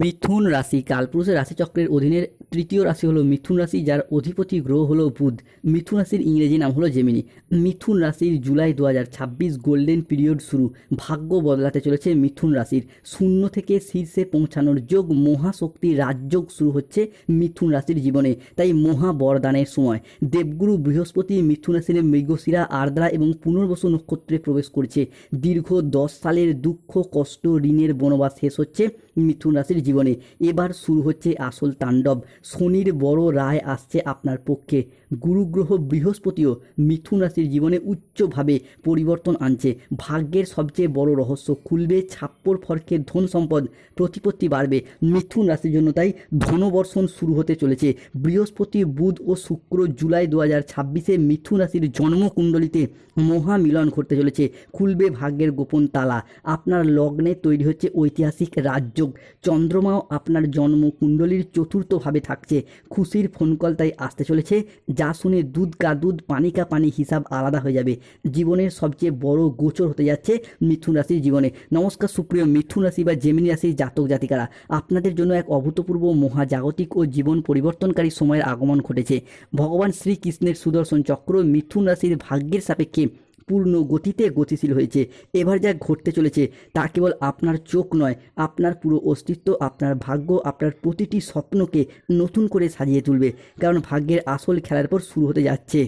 মিথুন রাশি কালপুরুষের রাশিচক্রের অধীনের তৃতীয় রাশি হলো মিথুন রাশি, যার অধিপতি গ্রহ হলো বুধ। মিথুন রাশির ইংরেজি নাম হলো জেমিনি। মিথুন রাশির জুলাই 2026 গোল্ডেন পিরিয়ড শুরু। ভাগ্য বদলাতে চলেছে মিথুন রাশির। শূন্য থেকে শীর্ষে পৌঁছানোর যোগ, মহাশক্তি রাজযোগ শুরু হচ্ছে মিথুন রাশির জীবনে। তাই মহা বরদানের সময়। দেবগুরু বৃহস্পতি মিথুন রাশির মৃগশিরা, আর্দ্রা এবং পুনর্বসু নক্ষত্রে প্রবেশ করছে। দীর্ঘ 10 সালের দুঃখ, কষ্ট, ঋণের বনবাস শেষ হচ্ছে মিথুন রাশির জীবনে। এবার শুরু হচ্ছে আসল তাণ্ডব। শনির বড় রায় আসছে আপনার পক্ষে। গুরুগ্রহ বৃহস্পতিও মিথুন রাশির জীবনে উচ্চভাবে পরিবর্তন আনছে। ভাগ্যের সবচেয়ে বড় রহস্য খুলবে। ছাপ্পর ফর্কের ধন সম্পদ প্রতিপত্তি বাড়বে মিথুন রাশির জন্য। তাই ধনবর্ষণ শুরু হতে চলেছে। বৃহস্পতি, বুধ ও শুক্র জুলাই 2026-এ মিথুন রাশির জন্মকুণ্ডলিতে মহামিলন ঘটতে চলেছে। খুলবে ভাগ্যের গোপন তালা। আপনার লগ্নে তৈরি হচ্ছে ঐতিহাসিক রাজযোগ। চন্দ্রমাও আপনার জন্মকুণ্ডলীর চতুর্থভাবে থাকছে। খুশির ফোন কল তাই আসতে চলেছে, যা শুনে দুধ কা দুধ পানি কা পানি হিসাব আলাদা হয়ে যাবে। জীবনের সবচেয়ে বড় গোচর হতে যাচ্ছে মিথুন রাশির জীবনে। নমস্কার সুপ্রিয় মিথুন রাশি বা জেমিনি রাশির জাতক জাতিকারা, আপনাদের জন্য এক অভূতপূর্ব মহাজাগতিক ও জীবন পরিবর্তনকারী সময়ের আগমন ঘটেছে। ভগবান শ্রীকৃষ্ণের সুদর্শন চক্র মিথুন রাশির ভাগ্যের সাপেক্ষে পূর্ণ গতিতে গতিশীল হয়েছে। এবার যা ঘটতে চলেছে তা কেবল আপনার চোখ নয়, আপনার পুরো অস্তিত্ব, আপনার ভাগ্য, আপনার প্রতিটি স্বপ্নকে নতুন করে সাজিয়ে তুলবে। কারণ ভাগ্যের আসল খেলার পর শুরু হতে যাচ্ছে।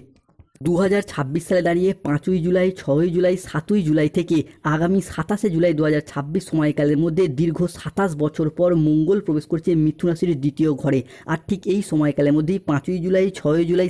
2026 সালে দাঁড়িয়ে 5ই জুলাই, 6ই জুলাই, 7ই জুলাই থেকে আগামী 27শে জুলাই 2026 সময়কালের মধ্যে দীর্ঘ 27 বছর পর মঙ্গল প্রবেশ করছে মিথুন রাশির দ্বিতীয় ঘরে। আর ঠিক এই সময়কালের মধ্যেই 5ই জুলাই, 6ই জুলাই,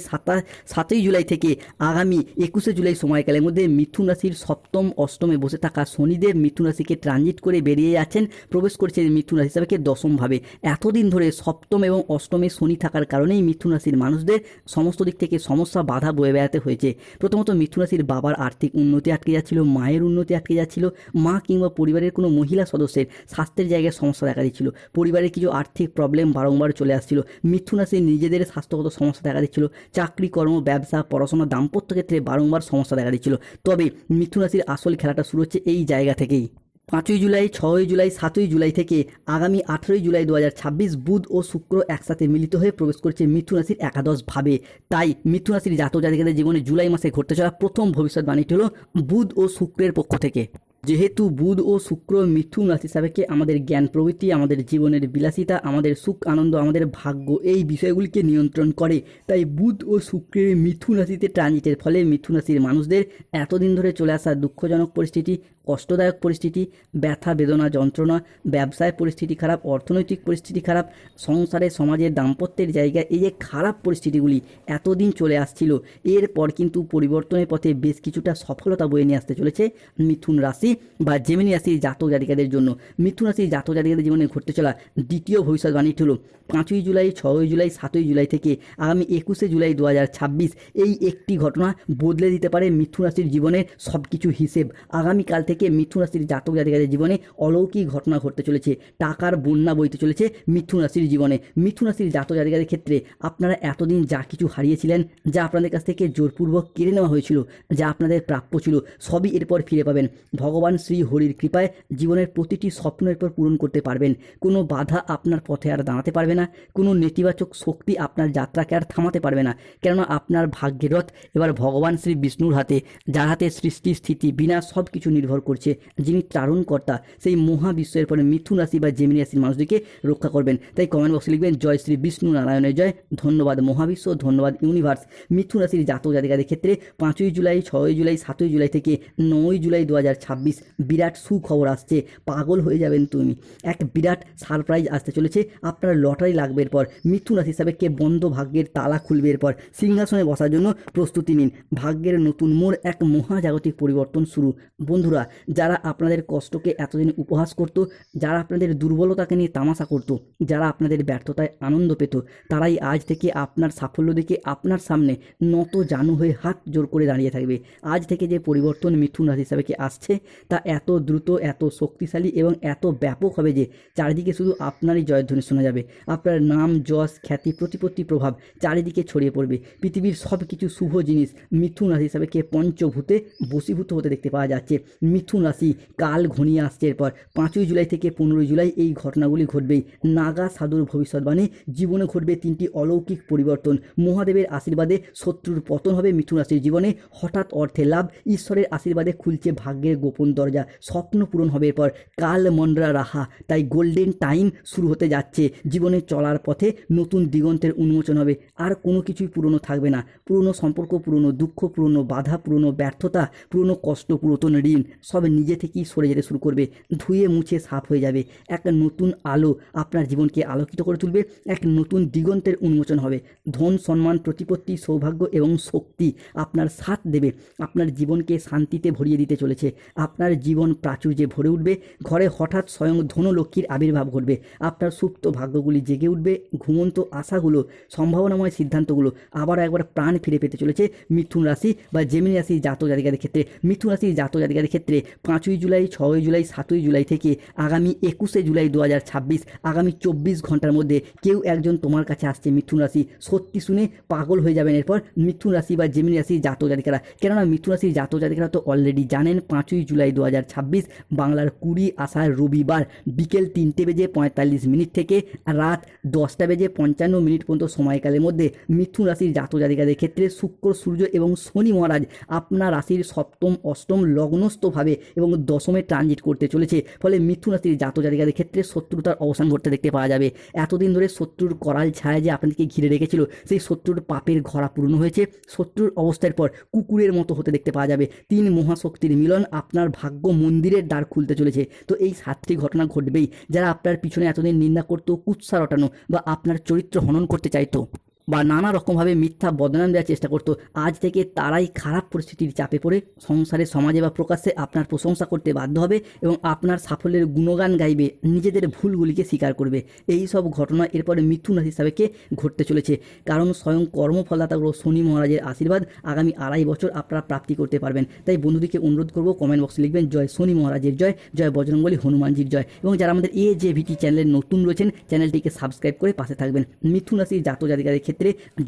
7ই জুলাই থেকে আগামী 21শে জুলাই সময়কালের মধ্যে মিথুন রাশির সপ্তম অষ্টমে বসে থাকা শনিদেব মিথুন রাশিকে ট্রানজিট করে বেরিয়ে যাচ্ছেন, প্রবেশ করছেন মিথুন রাশি হিসাবে দশমভাবে। এতদিন ধরে সপ্তম এবং অষ্টমে শনি থাকার কারণেই মিথুন রাশির মানুষদের সমস্ত দিক থেকে সমস্যা বাধা বয়ে বেড়াতে হয়েছে। প্রথমত মিথুন রাশির বাবার আর্থিক উন্নতি আটকে যাচ্ছিল, মায়ের উন্নতি আটকে যাচ্ছিল, মা কিংবা পরিবারের কোনো মহিলা সদস্যের স্বাস্থ্যের জায়গায় সমস্যা দেখা দিচ্ছিল, পরিবারের কিছু আর্থিক প্রবলেম বারংবার চলে আসছিল, মিথুন রাশির নিজেদের স্বাস্থ্যগত সমস্যা দেখা দিচ্ছিল, চাকরি, কর্ম, ব্যবসা, পড়াশোনা, দাম্পত্য ক্ষেত্রে বারংবার সমস্যা দেখা দিচ্ছিল। তবে মিথুন রাশির আসল খেলাটা শুরু হচ্ছে এই জায়গা থেকেই। 5ই জুলাই, 6ই জুলাই, 7ই জুলাই থেকে আগামী 18ই জুলাই 2026 বুধ ও শুক্র একসাথে মিলিত হয়ে প্রবেশ করছে মিথুন রাশির একাদশভাবে। তাই মিথুন রাশির জাতক জাতিকাদের জীবনে জুলাই মাসে ঘটতে চলা প্রথম ভবিষ্যৎবাণীটি হলো বুধ ও শুক্রের পক্ষ থেকে। যেহেতু বুধ ও শুক্র মিথুন রাশি সাপেক্ষে আমাদের জ্ঞান প্রবৃত্তি, আমাদের জীবনের বিলাসিতা, আমাদের সুখ আনন্দ, আমাদের ভাগ্য, এই বিষয়গুলিকে নিয়ন্ত্রণ করে। তাই বুধ ও শুক্রের মিথুন রাশিতে ট্রানজিটের ফলে মিথুন রাশির মানুষদের এতদিন ধরে চলে আসা দুঃখজনক পরিস্থিতি, কষ্টদায়ক পরিস্থিতি, ব্যথা বেদনা যন্ত্রণা, ব্যবসায় পরিস্থিতি খারাপ, অর্থনৈতিক পরিস্থিতি খারাপ, সংসারে সমাজের দাম্পত্যের জায়গায় এই যে খারাপ পরিস্থিতিগুলি এতদিন চলে আসছিল, এরপর কিন্তু পরিবর্তনের পথে বেশ কিছুটা সফলতা বয়ে নিয়ে আসতে চলেছে মিথুন রাশি বা জেমিনি রাশির জাতক জাতিকাদের জন্য। মিথুন রাশির জাতক জাতিকাদের জীবনে ঘটতে চলা দ্বিতীয় ভবিষ্যৎবাণীটি হলো 5ই জুলাই, 6ই জুলাই, 7ই জুলাই থেকে আগামী 21শে জুলাই 2026 এই একটি ঘটনা বদলে দিতে পারে মিথুন রাশির জীবনের সব কিছু হিসেব। আগামীকাল থেকে মিথুন রাশির জাতক জাতিকাদের জীবনে অলৌকিক ঘটনা ঘটতে চলেছে। টাকার বন্যা বইতে চলেছে মিথুন রাশির জীবনে। মিথুন রাশির জাতক জাতিকাদের ক্ষেত্রে আপনারা এতদিন যা কিছু হারিয়েছিলেন, যা আপনাদের কাছ থেকে জোরপূর্বক কেড়ে নেওয়া হয়েছিল, যা আপনাদের প্রাপ্য ছিল, সবই এরপর ফিরে পাবেন। ভগবান শ্রী হরির কৃপায় জীবনের প্রতিটি স্বপ্ন এরপর পূরণ করতে পারবেন। কোনো বাধা আপনার পথে আর দাঁড়াতে পারবে না, কোনো নেতিবাচক শক্তি আপনার যাত্রাকে আর থামাতে পারবে না। কেননা আপনার ভাগ্যের রথ এবার ভগবান শ্রী বিষ্ণুর হাতে, যার হাতে সৃষ্টি স্থিতি বিনাশ সব কিছু নির্ভর করছে, যিনি ত্রারণকর্তা, সেই মহাবিশ্বের পরে মিথুন রাশি বা জেমিনি রাশির মানুষদেরকে রক্ষা করবেন। তাই কমেন্ট বক্সে লিখবেন জয় শ্রী বিষ্ণু নারায়ণের জয়। ধন্যবাদ মহাবিশ্ব, ধন্যবাদ ইউনিভার্স। মিথুন রাশির জাতক জাতিকাদের ক্ষেত্রে 5ই জুলাই, 6ই জুলাই, 7ই জুলাই থেকে 9ই জুলাই 2026 বিরাট সুখবর আসছে। পাগল হয়ে যাবেন তুমি। এক বিরাট সারপ্রাইজ আসতে চলেছে। আপনার লটারি লাগবে এরপর। মিথুন রাশি সাপেক্ষে বন্ধ ভাগ্যের তালা খুলবে এরপর। সিংহাসনে বসার জন্য প্রস্তুতি নিন। ভাগ্যের নতুন মোড়, এক মহাজাগতিক পরিবর্তন শুরু। বন্ধুরা, যারা আপনাদের কষ্টকে এতদিন উপহাস করত, যারা আপনাদের দুর্বলতাকে নিয়ে তামাশা করত, যারা আপনাদের ব্যর্থতায় আনন্দ পেত, তারাই আজ থেকে আপনার সাফল্য দেখে আপনার সামনে নত জানু হয়ে হাত জোর করে দাঁড়িয়ে থাকবে। আজ থেকে যে পরিবর্তন মিথুন রাশি হিসাবে আসছে তা এত দ্রুত, এত শক্তিশালী এবং এত ব্যাপক হবে যে চারিদিকে শুধু আপনারই জয়ধ্বনি শোনা যাবে। আপনার নাম, যশ, খ্যাতি, প্রতিপত্তি, প্রভাব চারিদিকে ছড়িয়ে পড়বে। পৃথিবীর সব কিছু শুভ জিনিস মিথুন রাশি হিসাবে পঞ্চভূতে বশীভূত হতে দেখতে পাওয়া যাচ্ছে। মিথুন রাশি, কাল ঘনিয়ে আসছে এরপর 5ই জুলাই থেকে 15ই জুলাই এই ঘটনাগুলি ঘটবেই। নাগা সাধুর ভবিষ্যৎবাণী, জীবনে ঘটবে 3টি অলৌকিক পরিবর্তন। মহাদেবের আশীর্বাদে শত্রুর পতন হবে মিথুন রাশির জীবনে। হঠাৎ অর্থের লাভ, ঈশ্বরের আশীর্বাদে খুলছে ভাগ্যের গোপন দরজা। স্বপ্ন পূরণ হবে এরপর। কাল মন্ডরা রাহা, তাই গোল্ডেন টাইম শুরু হতে যাচ্ছে। জীবনে চলার পথে নতুন দিগন্তের উন্মোচন হবে। আর কোনো কিছুই পুরনো থাকবে না। পুরনো সম্পর্ক, পুরনো দুঃখ, পুরনো বাধা, পুরনো ব্যর্থতা, পুরনো কষ্ট, পুরাতন ঋণ সব নিজে থেকেই সরে যেতে শুরু করবে। ধুয়ে মুছে সাফ হয়ে যাবে। এক নতুন আলো আপনার জীবনকে আলোকিত করে তুলবে। এক নতুন দিগন্তের উন্মোচন হবে। ধন, সম্মান, প্রতিপত্তি, সৌভাগ্য এবং শক্তি আপনার সাথ দেবে। আপনার জীবনকে শান্তিতে ভরিয়ে দিতে চলেছে। আপনার জীবন প্রাচুর্যে ভরে উঠবে। ঘরে হঠাৎ স্বয়ং ধনলক্ষ্মীর আবির্ভাব ঘটবে। আপনার সুপ্ত ভাগ্যগুলি জেগে উঠবে। ঘুমন্ত আশাগুলো, সম্ভাবনাময় সিদ্ধান্তগুলো আবার একবার প্রাণ ফিরে পেতে চলেছে মিথুন রাশি বা জেমিনি রাশির জাতক জাতিকাদের ক্ষেত্রে। মিথুন রাশির জাতক জাতিকাদের ক্ষেত্রে 5ই জুলাই, 6ই জুলাই, 7ই জুলাই থেকে আগামী 21শে জুলাই 2026, আগামী 24 ঘন্টার মধ্যে কেউ একজন তোমার কাছে আসছে মিথুন রাশি। সত্যি শুনে পাগল হয়ে যাবেন এরপর মিথুন রাশি বা জেমিনি রাশির জাতক জাতিকারা। কেননা মিথুন রাশির জাতক জাতিকারা তো অলরেডি জানেন 5ই জুলাই 2026 বাংলার 20 আষাঢ় রবিবার বিকেল 3:45 থেকে রাত 10:55 পর্যন্ত সময়কালের মধ্যে মিথুন রাশির জাতক জাতিকাদের ক্ষেত্রে শুক্র, সূর্য এবং শনি মহারাজ আপনার রাশির সপ্তম, অষ্টম লগ্নস্থভাবে এবং দশমে ট্রানজিট করতে চলেছে। ফলে মিথুন রাশির জাতক জাতিকাদের ক্ষেত্রে শত্রুতার অবসান ঘটতে দেখতে পাওয়া যাবে। এতদিন ধরে শত্রুর করাল ছায়া যে আপনাদেরকে ঘিরে রেখেছিল, সেই শত্রুর পাপের ঘরা পূর্ণ হয়েছে। শত্রুর অবস্থার পর কুকুরের মতো হতে দেখতে পাওয়া যাবে। 3 মহাশক্তির মিলন আপনার ভাগ্য মন্দিরের দ্বার খুলতে চলেছে। তো এই 7টি ঘটনা ঘটবেই। যারা আপনার পিছনে এতদিন নিন্দা করতো, কুৎসা রটানো বা আপনার চরিত্র হনন করতে চাইতো বা নানা রকমভাবে মিথ্যা বদনাম দেওয়ার চেষ্টা করতো, আজ থেকে তারাই খারাপ পরিস্থিতির চাপে পড়ে সংসারে, সমাজে বা প্রকাশ্যে আপনার প্রশংসা করতে বাধ্য হবে এবং আপনার সাফল্যের গুণগান গাইবে, নিজেদের ভুলগুলিকে স্বীকার করবে। এই সব ঘটনা এরপরে মিথুন রাশি হিসাবে ঘটতে চলেছে। কারণ স্বয়ং কর্মফলদাতা গ্রহ শনি মহারাজের আশীর্বাদ আগামী 2.5 বছর আপনারা প্রাপ্তি করতে পারবেন। তাই বন্ধুদেরকে অনুরোধ করবো, কমেন্ট বক্সে লিখবেন জয় শনি মহারাজের জয়, জয় বজরংবলী হনুমানজির জয়। এবং যারা আমাদের AJVT চ্যানেলে নতুন রয়েছেন, চ্যানেলটিকে সাবস্ক্রাইব করে পাশে থাকবেন। মিথুন রাশির জাতক জাতিকাদের ক্ষেত্রে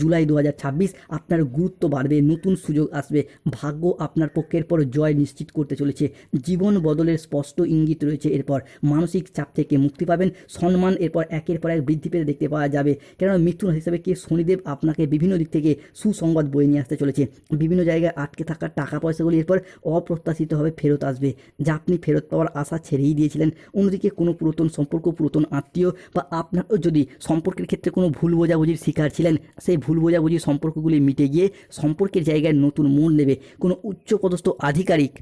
জুলাই 2026 আপনার গুরুত্ব বাড়বে, নতুন সুযোগ আসবে, ভাগ্য আপনার পক্ষের পর জয় নিশ্চিত করতে চলেছে। জীবন বদলের স্পষ্ট ইঙ্গিত রয়েছে। এরপর মানসিক চাপ থেকে মুক্তি পাবেন। সম্মান এরপর একের পর এক বৃদ্ধি পেতে দেখতে পাওয়া যাবে। কেননা মিথুন রাশি হিসাবে শনিদেব আপনাকে বিভিন্ন দিক থেকে সুসংবাদ বয়ে নিয়ে আসতে চলেছে। বিভিন্ন জায়গায় আটকে থাকা টাকা পয়সাগুলি এরপর অপ্রত্যাশিতভাবে ফেরত আসবে, যা আপনি ফেরত পাওয়ার আশা ছেড়েই দিয়েছিলেন। অন্যদিকে কোনো পুরাতন সম্পর্ক, পুরাতন আত্মীয় বা আপনারও যদি সম্পর্কের ক্ষেত্রে কোনো ভুল বোঝাবুঝির শিকার ছিলেন, সেই ভুল বোঝাবুঝি সম্পর্কগুলি মিটে গিয়ে সম্পর্কের জায়গায় নতুন মোড় নেবে। কোনো উচ্চপদস্থ আধিকারিক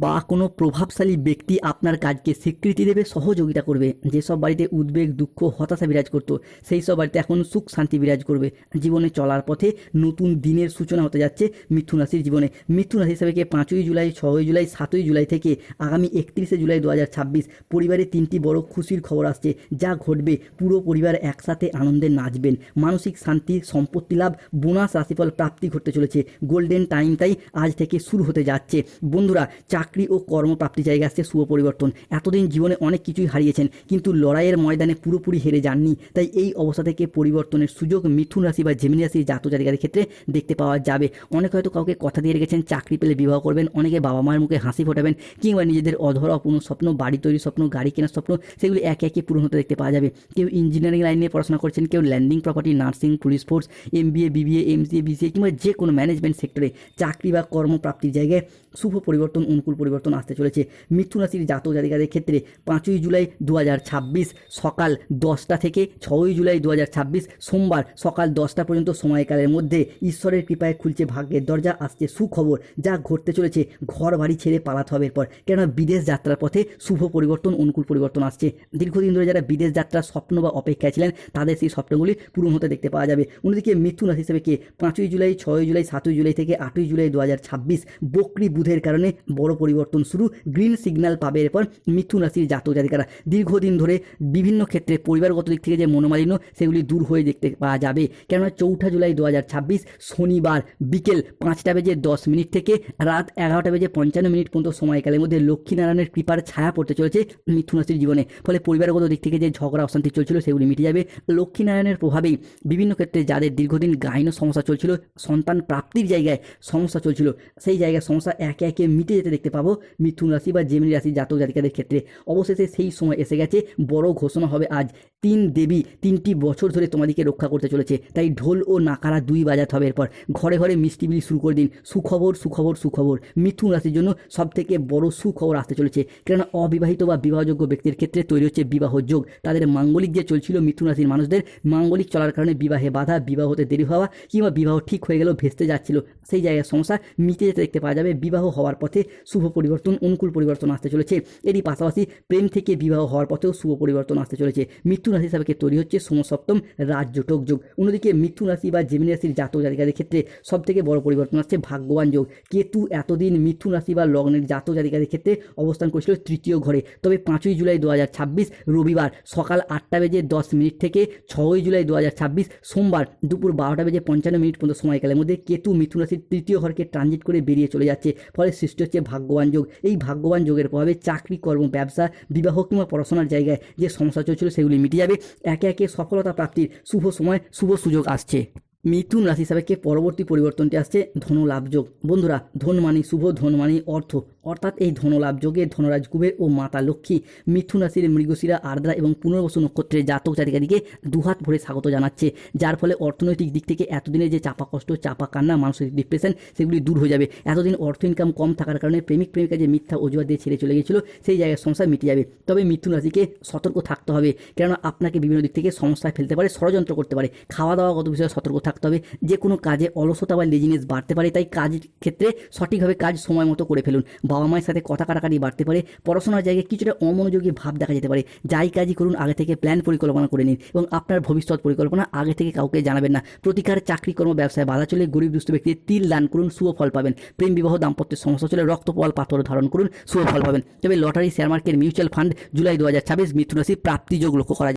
বা কোনো প্রভাবশালী ব্যক্তি আপনার কাজকে স্বীকৃতি দেবে, সহযোগিতা করবে। যেসব বাড়িতে উদ্বেগ, দুঃখ, হতাশা বিরাজ করতো, সেই সব বাড়িতে এখন সুখ শান্তি বিরাজ করবে। জীবনে চলার পথে নতুন দিনের সূচনা হতে যাচ্ছে মিথুন রাশির জীবনে। মিথুন রাশি হিসাবে 5ই জুলাই, 6ই জুলাই, 7ই জুলাই থেকে আগামী 31শে জুলাই 2026 পরিবারে 3টি বড় খুশির খবর আসছে, যা ঘটবে পুরো পরিবার একসাথে আনন্দে নাচবেন। মানসিক শান্তি, সম্পত্তি লাভ, বোনাস রাশিফল প্রাপ্তি ঘটতে চলেছে। গোল্ডেন টাইম তাই আজ থেকে শুরু হতে যাচ্ছে। বন্ধুরা, চাকরি ও কর্মপ্রাপ্তি জায়গা আসছে শুভ পরিবর্তন। এতদিন জীবনে অনেক কিছুই হারিয়েছেন, কিন্তু লড়াইয়ের ময়দানে পুরোপুরি হেরে যাননি। তাই এই অবস্থা থেকে পরিবর্তনের সুযোগ মিথুন রাশি বা জেমিনি রাশির জাতক জাতিকাদের ক্ষেত্রে দেখতে পাওয়া যাবে। অনেকে হয়তো কাউকে কথা দিয়ে রেখেছেন চাকরি পেলে বিবাহ করবেন, অনেকে বাবা মায়ের মুখে হাসি ফোটাবেন, কিংবা নিজেদের অধরা অপূর্ণ স্বপ্ন, বাড়ি তৈরির স্বপ্ন, গাড়ি কেনার স্বপ্ন, সেগুলি একে একে পূরণ হতে দেখতে পাওয়া যাবে। কেউ ইঞ্জিনিয়ারিং লাইন নিয়ে পড়াশোনা করছেন, কেউ landing property, nursing, police force, MBA, BBA, MCA, BCA কিংবা যে কোনো ম্যানেজমেন্ট সেক্টরে চাকরি বা কর্মপ্রাপ্তির জায়গায় শুভ পরিবর্তন, অনুকূল পরিবর্তন আসতে চলেছে মিথুন রাশির জাতক জাতিকাদের ক্ষেত্রে। 5ই জুলাই 2026 সকাল 10টা থেকে 6ই জুলাই 2026 সোমবার সকাল 10টা পর্যন্ত সময়কালের মধ্যে ঈশ্বরের কৃপায় খুলছে ভাগ্যের দরজা, আসছে সুখবর, যা ঘটতে চলেছে ঘর বাড়ি ছেড়ে পালাতে হবে এরপর। কেননা বিদেশ যাত্রার পথে শুভ পরিবর্তন, অনুকূল পরিবর্তন আসছে। দীর্ঘদিন ধরে যারা বিদেশ যাত্রার স্বপ্ন বা অপেক্ষায় ছিলেন, তাদের সেই স্বপ্নগুলি পূরণ হতে দেখতে পাওয়া যাবে। অন্যদিকে মিথুন রাশি হিসেবে 5ই জুলাই, 6ই জুলাই, 7ই জুলাই থেকে 8ই জুলাই 2026 বকরি বুধের কারণে বড় পরিবর্তন শুরু, গ্রিন সিগন্যাল পাবে এরপর মিথুন রাশির জাতক জাতিকারা। দীর্ঘদিন ধরে বিভিন্ন ক্ষেত্রে পরিবারগত দিক থেকে যে মনোমালিন্য, সেগুলি দূর হয়ে দেখতে পাওয়া যাবে। কেননা 4 জুলাই 2026 শনিবার বিকেল 5:10 থেকে রাত 11:55 পর্যন্ত সময়কালের মধ্যে লক্ষ্মীনারায়ণের কৃপার ছায়া পড়তে চলেছে মিথুন রাশির জীবনে। ফলে পরিবারগত দিক থেকে যে ঝগড়া অশান্তি চলছিল, সেগুলি মিটে যাবে। লক্ষ্মীনারায়ণের প্রভাবেই বিভিন্ন ক্ষেত্রে যাদের দীর্ঘদিন গাইনো সমস্যা চলছিল, সন্তান প্রাপ্তির জায়গায় সমস্যা চলছিল, সেই জায়গায় সমস্যা একে একে মিটে যেতে দেখতে পাবো মিথুন রাশি বা জেমিনি রাশি জাতক জাতিকাদের ক্ষেত্রে। অবশেষে সেই সময় এসে গেছে, বড় ঘোষণা হবে আজ। 3 দেবী 3টি বছর ধরে তোমাদেরকে রক্ষা করতে চলেছে, তাই ঢোল ও নাকারা 2 বাজাতে হবে। এরপর ঘরে ঘরে মিষ্টি বিলি শুরু করে দিন। সুখবর সুখবর সুখবর, মিথুন রাশির জন্য সবথেকে বড় সুখবর আসতে চলেছে। কেননা অবিবাহিত বা বিবাহযোগ্য ব্যক্তির ক্ষেত্রে তৈরি হচ্ছে বিবাহ যোগ। তাদের মাঙ্গলিক যে চলছিল মিথুন রাশির মানুষদের, মাঙ্গলিক চলার কারণে বিবাহে বাধা, বিবাহ হতে দেরি হওয়া কিংবা বিবাহ ঠিক হয়ে গেলেও ভেস্তে যাচ্ছিল, সেই জায়গায় সমস্যা মিটে যেতে দেখতে পাওয়া যাবে। বিবাহ হওয়ার পথে শুভ পরিবর্তন, অনুকূল পরিবর্তন আসতে চলেছে। এরই পাশাপাশি প্রেম থেকে বিবাহ হওয়ার পথেও শুভ পরিবর্তন আসতে চলেছে। মিথুন রাশি হিসাবে তৈরি হচ্ছে সমসপ্তম রাজযোটক যোগ। অন্যদিকে মিথুন রাশি বা জেমিনি রাশির জাতক জাতিকাদের ক্ষেত্রে সবথেকে বড় পরিবর্তন আসছে ভাগ্যবান যোগ। কেতু এতদিন মিথুন রাশি বা লগ্নের জাতক জাতিকাদের ক্ষেত্রে অবস্থান করেছিল 3য় ঘরে, তবে 5ই জুলাই 2026 রবিবার সকাল 8:10 থেকে 6ই জুলাই 2026 সোমবার দুপুর 12:55 পর্যন্ত সময়কালের মধ্যে কেতু মিথুন রাশির 3য় ঘরকে ট্রানজিট করে বেরিয়ে চলে যাচ্ছে। ফলে সৃষ্টি হচ্ছে ভাগ্যবান যোগ। এই ভাগ্যবান যোগের প্রভাবে চাকরি, কর্ম, ব্যবসা, বিবাহ কিংবা পড়াশোনার জায়গায় যে সমস্যা চলছিল সেগুলি মিটে যাবে। একে একে সফলতা প্রাপ্তির শুভ সময়, শুভ সুযোগ আসছে। মিথুন রাশি সাপেক্ষে পরবর্তী পরিবর্তনটি আসছে ধনলাভ যোগ। বন্ধুরা, ধন মানি শুভ, ধন মানি অর্থ, অর্থাৎ এই ধনলাভ যোগে ধনরাজ কুবের ও মাতা লক্ষ্মী মিথুন রাশির মৃগশিরা, আর্দ্রা এবং পুনর্বসু নক্ষত্রের জাতক জাতিকাদিকে দুহাত ভরে স্বাগত জানাচ্ছে। যার ফলে অর্থনৈতিক দিক থেকে এতদিনের যে চাপা কষ্ট, চাপা কান্না, মানসিক ডিপ্রেশন সেগুলি দূর হয়ে যাবে। এতদিন অর্থ ইনকাম কম থাকার কারণে প্রেমিক প্রেমিকা যে মিথ্যা অজুহাত দিয়ে ছেড়ে চলে গিয়েছিল সেই জায়গায় সমস্যা মিটে যাবে। তবে মিথুন রাশিকে সতর্ক থাকতে হবে, কেননা আপনাকে বিভিন্ন দিক থেকে সমস্যায় ফেলতে পারে, ষড়যন্ত্র করতে পারে। খাওয়া দাওয়াগত বিষয়ে সতর্ক থাকতে হবে। যে কোনো কাজে অলসতা বা লেজিনেস বাড়তে পারে, তাই কাজের ক্ষেত্রে সঠিকভাবে কাজ সময় মতো করে ফেলুন। বাবা মায়ের সাথে কথা কাটাকাটি বাড়তে পারে। পড়াশোনার জায়গায় কিছুটা অমনোযোগী ভাব দেখা যেতে পারে। যাই কাজই করুন আগে থেকে প্ল্যান পরিকল্পনা করে নিন এবং আপনার ভবিষ্যৎ পরিকল্পনা আগে থেকে কাউকে জানাবেন না। প্রতিকার চাকরি, কর্ম, ব্যবসায় বাধা চলে গরিব দুস্থ ব্যক্তির তিল দান করুন, শুভ ফল পাবেন। প্রেম, বিবাহ, দাম্পত্যের সমস্যা চলে রক্তপাল পাথর ধারণ করুন, শুভ ফল পাবেন। তবে lottery, share market, mutual fund July 2026 মিথুন রাশি প্রাপ্তি যোগ লক্ষ্য করা যায়।